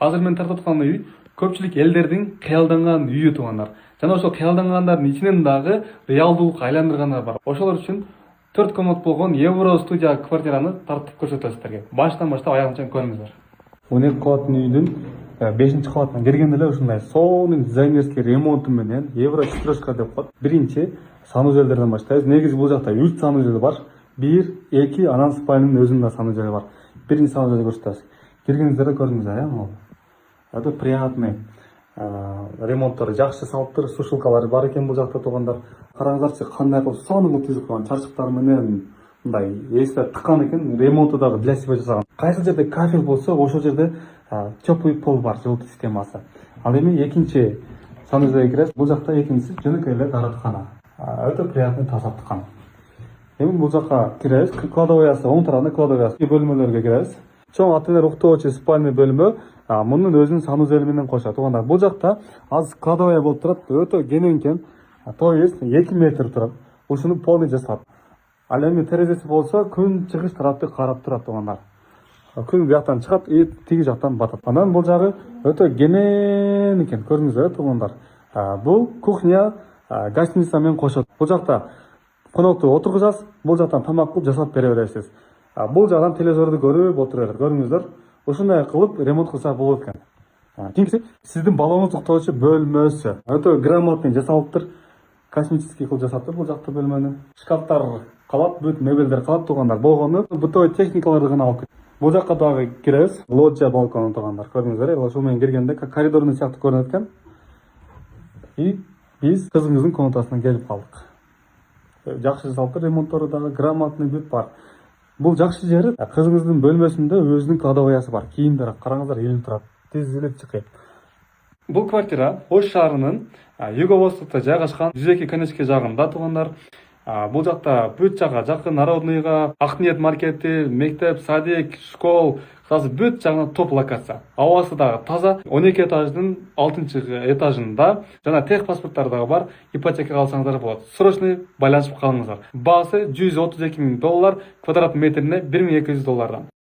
Азыр мен тартып аткан үй көпчүлүк элдердин кыялданган үйү туугандар. Жана ошол кыялдангандардын ичинен дагы реалдуулукка айландыргандар бар. Ошолор үчүн 4 комнат болгон Евро студия квартираны тартып көрсөтөбүз силерге. Баштан баштап аягына чейин көрүңүздөр. 12 кабаттын үйдүн 5 кабатына келгенде эле ушундай сонун дизайнерский ремонту менен Евро 4 деп коет. Биринчи санузелдерден баштайбыз. Негизи бул жакта 3 санузел бар. 1, 2, анан спальнянын өзүнүн санузели бар. Биринчи санузелди көрсөтөбүз. Киргениңиздерде көрдүңүздөр, э? Это приятный ремонттор жакшы салыптыр, сушилкалары бар экен бул жакта туугандар. Караңыздарчы, кандай кылып сонун кылып түзүп койгон, чарчыктар менен мындай эсте тыккан экен, ремонту дагы для себя жасаган. Кайсы жерде кафель болсо, ошол жерде теплый пол бар, жылытуу системасы. Ал эми экинчи санузелге киребиз. Бул жакта экинчиси жөнөкөй эле даараткана. Өтө приятный таза тыккан. Эми бул жакка киребиз. Кладовыясы, оң тарабында кладовыясы. Бөлмөлөргө киребиз. Чоң ата-эне уктоочу спальный бөлмө, мунун өзүнүн санузели менен кошо. Туугандар, бул жакта азыр кладовая болуп турат, өтө кең экен. То есть 2 метр турат. Ушуну полный жасап. Ал эми терезеси болсо күн чыгыш тарапты карап турат туугандар. Күн бияктан чыгат, тиги жактан батат. Анан бул жагы өтө кенен экен, көрдүңүздөр туугандар. Бул кухня гостиница менен кошот. Бул жакта конокту отургузасыз, бул жактан тамак кылып жасап бере бересиз. Бул жагдан телевизорду көрүп отура берет. Көрүңүздөр. Ушундай кылып ремонт кылса болот экен. Кийинкиси сиздин балаңыз уктоочу бөлмөсү. Өтө грамотный жасалыптыр. Космический кылып жасаптыр бул жакта бөлмөнү. Шкафтар калат, бүт мебелдер калат туугандар. Болгону бытовой техникаларды гана алып. Бул жакка дагы киребиз. Лоджия балкону туугандар. Көрдүңүздөр, ошол менен киргенде коридордун сыяктуу көрүнөт экен. И биз кызыңыздын комнатасына келип калдык. Жакшы жасалыптыр, ремонттору дагы грамотный бүт бар. Бул жакшы жери кызыңыздын бөлмөсүндө өзүнүн кладоваясы бар. Кийимдер караңыздар, илип турат. Тизилип чыкайт. Бул квартира Ош шаарынын юго-востокто жайгашкан 102 Конечки жагында туугандар. Бул жакта бүт жага жакын Народныйга, Акниет маркети, мектеп, садик, школ, азыр бүт жагына топ локация. Абасы дагы таза. 12 этаждын 6 этажында жана тех паспорттар дагы бар. Ипотека алсаңыздар болот. Срочный байланышып калыңыздар. Баасы $132 000, квадрат метрине $1200.